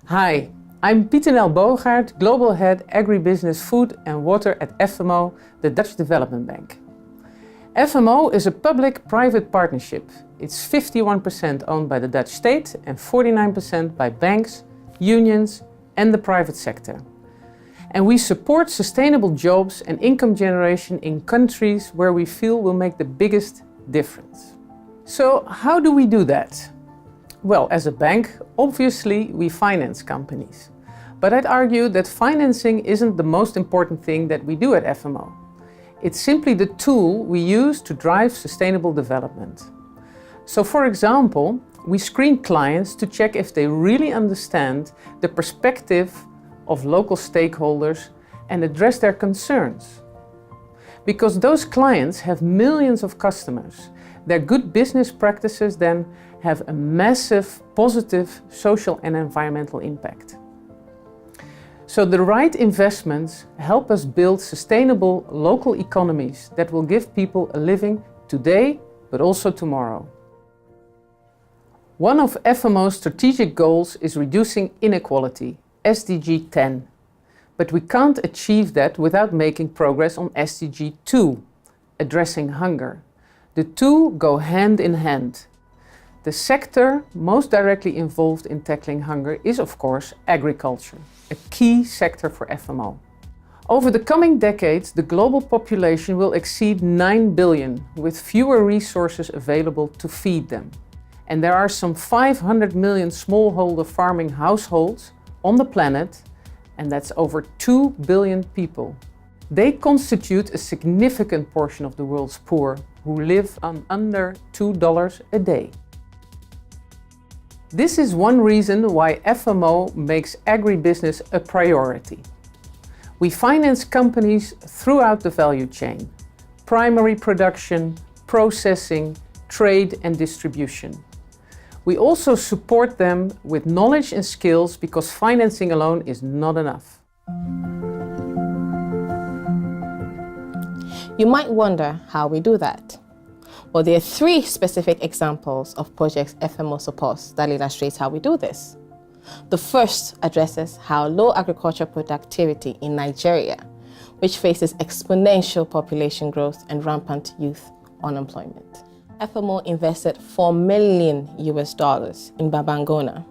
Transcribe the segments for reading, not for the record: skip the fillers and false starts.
Hi, I'm Pieter Bogaert, Global Head Agribusiness Food and Water at FMO, the Dutch Development Bank. FMO is a public-private partnership. It's 51% owned by the Dutch state and 49% by banks, unions and the private sector. And we support sustainable jobs and income generation in countries where we feel will make the biggest difference. So how do we do that? Well, as a bank, obviously we finance companies. But I'd argue that financing isn't the most important thing that we do at FMO. It's simply the tool we use to drive sustainable development. So for example, we screen clients to check if they really understand the perspective of local stakeholders and address their concerns. Because those clients have millions of customers, their good business practices then have a massive positive social and environmental impact. So the right investments help us build sustainable local economies that will give people a living today, but also tomorrow. One of FMO's strategic goals is reducing inequality, SDG 10. But we can't achieve that without making progress on SDG 2, addressing hunger. The two go hand in hand. The sector most directly involved in tackling hunger is, of course, agriculture, a key sector for FMO. Over the coming decades, the global population will exceed 9 billion, with fewer resources available to feed them. And there are some 500 million smallholder farming households on the planet, and that's over 2 billion people. They constitute a significant portion of the world's poor, who live on under $2 a day. This is one reason why FMO makes agribusiness a priority. We finance companies throughout the value chain: primary production, processing, trade and distribution. We also support them with knowledge and skills because financing alone is not enough. You might wonder how we do that. Well, there are 3 specific examples of projects FMO supports that illustrates how we do this. The first addresses how low agricultural productivity in Nigeria, which faces exponential population growth and rampant youth unemployment. FMO invested $4 million in Babangona,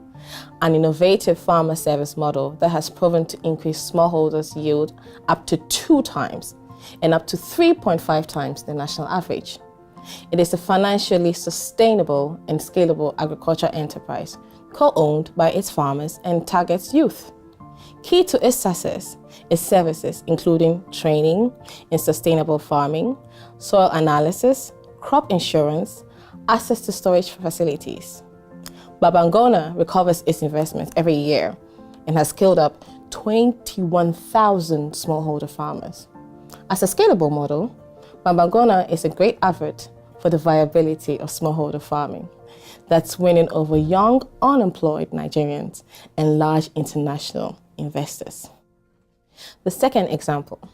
an innovative farmer service model that has proven to increase smallholders' yield up to 2 times and up to 3.5 times the national average. It is a financially sustainable and scalable agriculture enterprise co-owned by its farmers and targets youth. Key to its success is services including training in sustainable farming, soil analysis, crop insurance, access to storage facilities. Babangona recovers its investments every year and has scaled up 21,000 smallholder farmers. As a scalable model, Babangona is a great advert for the viability of smallholder farming that's winning over young, unemployed Nigerians and large international investors. The second example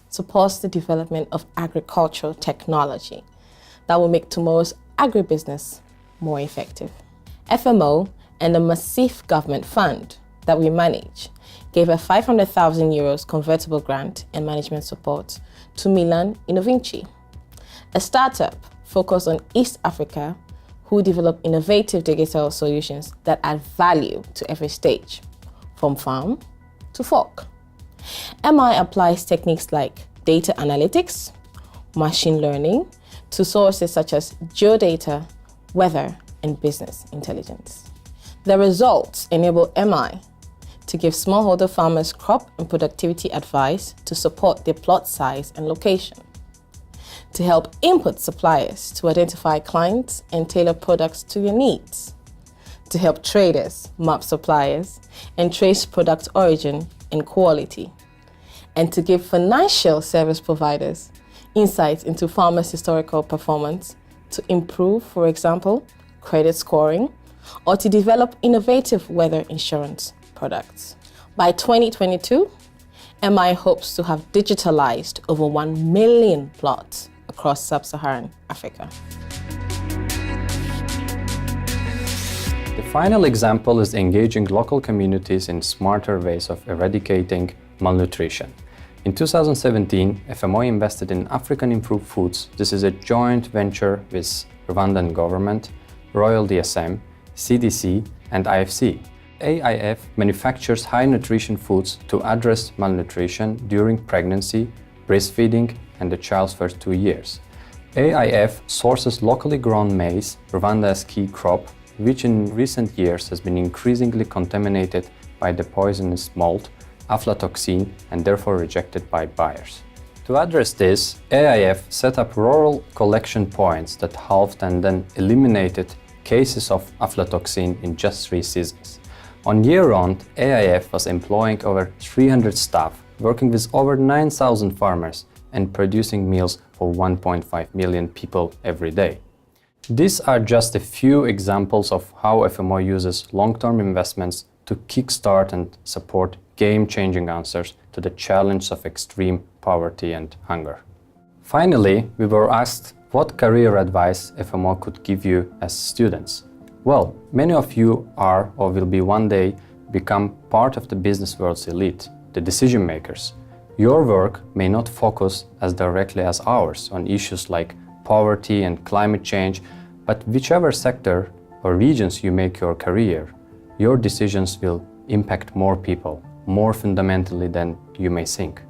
supports the development of agricultural technology that will make tomorrow's agribusiness more effective. FMO and the massive government fund that we manage gave a 500,000 euros convertible grant and management support to Milan Innovinci, a startup focused on East Africa who develop innovative digital solutions that add value to every stage, from farm to fork. MI applies techniques like data analytics, machine learning to sources such as geodata, weather, and business intelligence. The results enable MI to give smallholder farmers crop and productivity advice to support their plot size and location, to help input suppliers to identify clients and tailor products to their needs, to help traders map suppliers and trace product origin and quality, and to give financial service providers insights into farmers' historical performance to improve, for example, credit scoring, or to develop innovative weather insurance products. By 2022, MI hopes to have digitalized over 1 million plots across sub-Saharan Africa. final example is engaging local communities in smarter ways of eradicating malnutrition. In 2017, FMO invested in African Improved Foods. This is a joint venture with Rwandan government, Royal DSM, CDC, and IFC. AIF manufactures high nutrition foods to address malnutrition during pregnancy, breastfeeding, and the child's first 2 years. AIF sources locally grown maize, Rwanda's key crop, which in recent years has been increasingly contaminated by the poisonous mold, aflatoxin, and therefore rejected by buyers. To address this, AIF set up rural collection points that halved and then eliminated cases of aflatoxin in just 3 seasons. On year-round, AIF was employing over 300 staff, working with over 9,000 farmers and producing meals for 1.5 million people every day. These are just a few examples of how FMO uses long-term investments to kickstart and support game-changing answers to the challenge of extreme poverty and hunger. Finally, we were asked what career advice FMO could give you as students. Well, many of you are or will be one day become part of the business world's elite, the decision makers. Your work may not focus as directly as ours on issues like poverty and climate change, but whichever sector or regions you make your career, your decisions will impact more people, more fundamentally than you may think.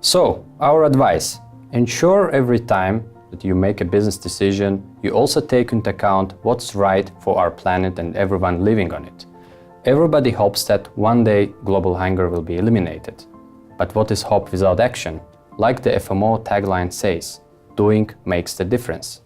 So, our advice: ensure every time that you make a business decision, you also take into account what's right for our planet and everyone living on it. Everybody hopes that one day global hunger will be eliminated. But what is hope without action? Like the FMO tagline says, doing makes the difference.